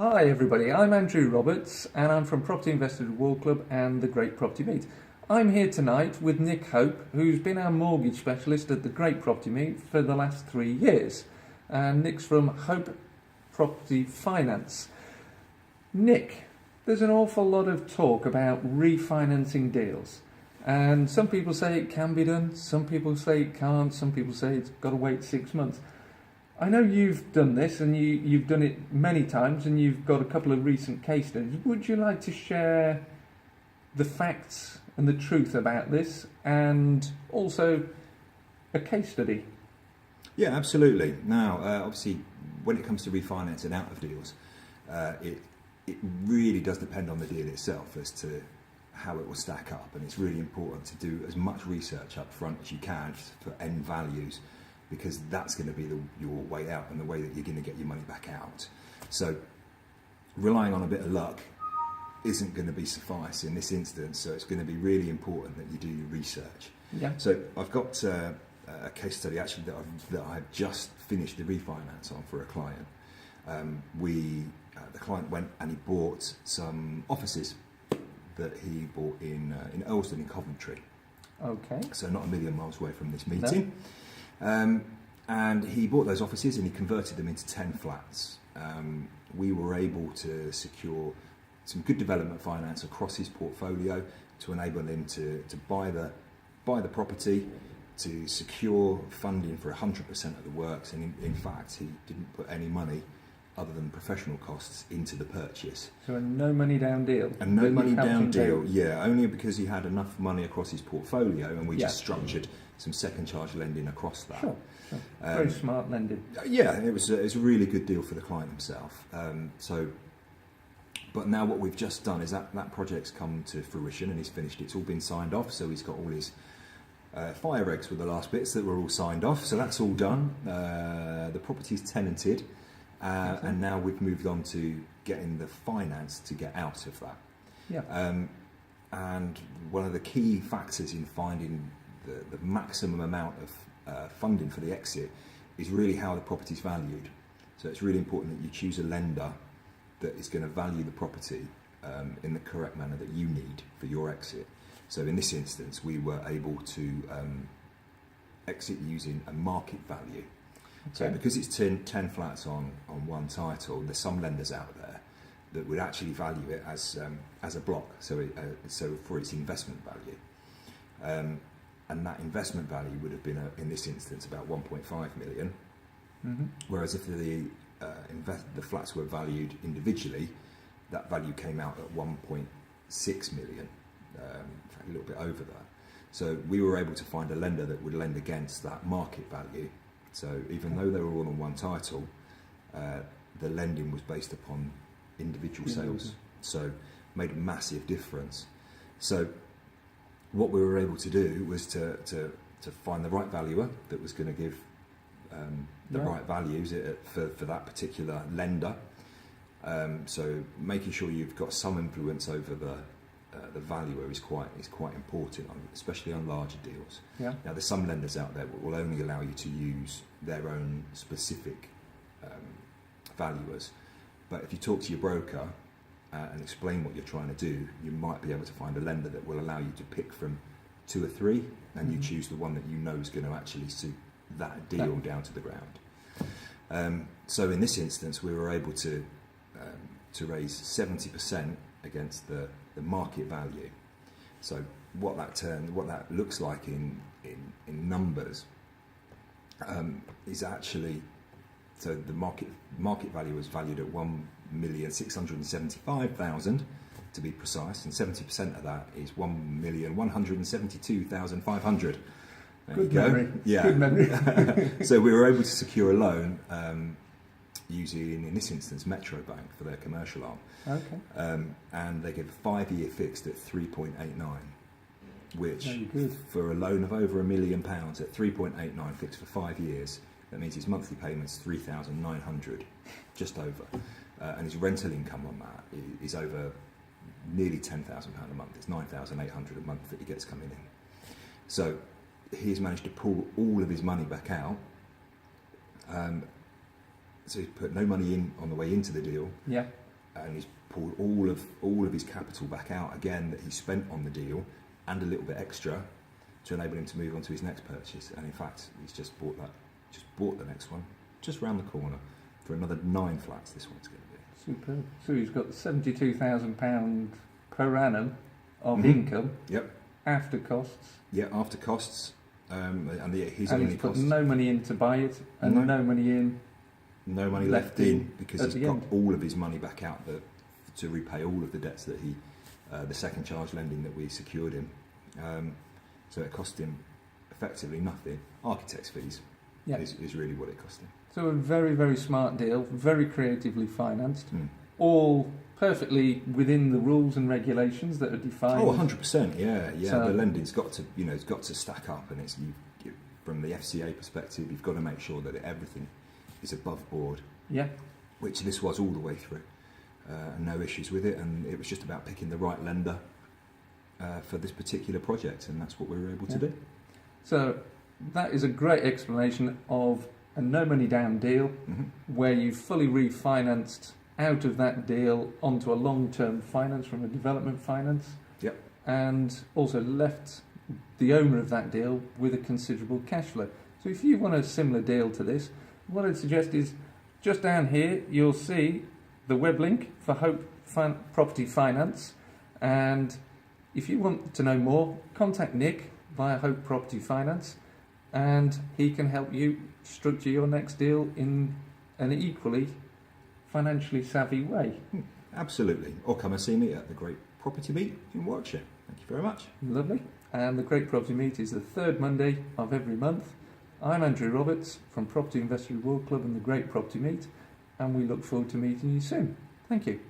Hi everybody, I'm Andrew Roberts and I'm from Property Investors Reward Club and the Great Property Meet. I'm here tonight with Nick Hope, who's been our mortgage specialist at the Great Property Meet for the last 3 years. And Nick's from Hope Property Finance. Nick, there's an awful lot of talk about refinancing deals. And some people say it can be done, some people say it can't, some people say it's got to wait 6 months. I know you've done this and you've done it many times and you've got a couple of recent case studies. Would you like to share the facts and the truth about this and also a case study? Yeah, absolutely. Now, obviously, when it comes to refinancing out of deals, it really does depend on the deal itself as to how it will stack up, and it's really important to do as much research up front as you can for end values, because that's going to be your way out and the way that you're going to get your money back out. So relying on a bit of luck isn't going to be suffice in this instance, so it's going to be really important that you do your research. Yeah. So I've got a case study actually that I've just finished the refinance on for a client. The client went and he bought some offices that he bought in Earlston in Coventry. Okay. So not a million miles away from this meeting. No. And he bought those offices and he converted them into 10 flats. We were able to secure some good development finance across his portfolio to enable him to buy the property, to secure funding for 100% of the works, and in fact he didn't put any money other than professional costs into the purchase. So a no money down deal? A no money down deal, yeah, only because he had enough money across his portfolio and we just structured some second charge lending across that. Sure. Very smart lending. Yeah, it was a really good deal for the client himself. But now what we've just done is that project's come to fruition and he's finished. It's all been signed off, so he's got all his fire regs were the last bits that were all signed off, so that's all done. The property's tenanted. And now we've moved on to getting the finance to get out of that. Yeah. And one of the key factors in finding the maximum amount of funding for the exit is really how the property is valued. So it's really important that you choose a lender that is going to value the property in the correct manner that you need for your exit. So in this instance, we were able to exit using a market value. Okay. So because it's 10 flats on one title, there's some lenders out there that would actually value it as a block, so for its investment value. And that investment value would have been, in this instance, about 1.5 million. Mm-hmm. Whereas if the flats were valued individually, that value came out at 1.6 million, in fact a little bit over that. So we were able to find a lender that would lend against that market value. So even though they were all on one title, the lending was based upon individual sales. So made a massive difference. So what we were able to do was to find the right valuer that was going to give the right values for that particular lender. So making sure you've got some influence over the valuer is quite important, especially on larger deals. Yeah. Now there's some lenders out there that will only allow you to use their own specific valuers, but if you talk to your broker and explain what you're trying to do, you might be able to find a lender that will allow you to pick from 2 or 3, and you choose the one that you know is going to actually suit that deal down to the ground. So in this instance, we were able to raise 70% against the market value. So what that looks like in numbers is actually, so the market value was valued at 1,675,000 to be precise, and 70% of that is 1,172,500. Good memory. Yeah. Good memory. So we were able to secure a loan using, in this instance, Metro Bank for their commercial arm. Okay. And they gave a 5-year fixed at 3.89, which for a loan of over £1 million at 3.89 fixed for 5 years, that means his monthly payment's 3,900, just over, and his rental income on that is over nearly £10,000 a month. It's 9,800 a month that he gets coming in. So he's managed to pull all of his money back out. So he put no money in on the way into the deal. Yeah. and he's pulled all of his capital back out again that he spent on the deal and a little bit extra to enable him to move on to his next purchase. And in fact, he's just bought the next one just round the corner for another 9 flats. This one's going to be Superb. So he's got £72,000 per annum of Mhm. income Yep. after costs, After costs, his and only he's put costs. no money in to buy it, and no money in. No money left left in because at he's the got end. all of his money back out to repay all of the debts that the second charge lending that we secured him. So it cost him effectively nothing. Architect's fees Yeah. is really what it cost him. So a very, very smart deal, very creatively financed, Mm. all perfectly within the rules and regulations that are defined. Oh, 100%. Yeah. So- The lending's got to, it's got to stack up, and from the FCA perspective, you've got to make sure that everything is above board, Yeah, which this was all the way through. No issues with it, and it was just about picking the right lender for this particular project, and that's what we were able to Yeah. do. so that is a great explanation of a no money down deal hmm where you've fully refinanced out of that deal onto a long-term finance from a development finance. Yep. And also left the owner of that deal with a considerable cash flow. So if you want a similar deal to this, what I'd suggest is just down here you'll see the web link for Hope Property Finance, and if you want to know more, contact Nick via Hope Property Finance, and he can help you structure your next deal in an equally financially savvy way. Absolutely. Or come and see me at the Great Property Meet in Warwickshire. Thank you very much. Lovely. And the Great Property Meet is the third Monday of every month. I'm Andrew Roberts from Property Investor World Club and the Great Property Meet, and we look forward to meeting you soon. Thank you.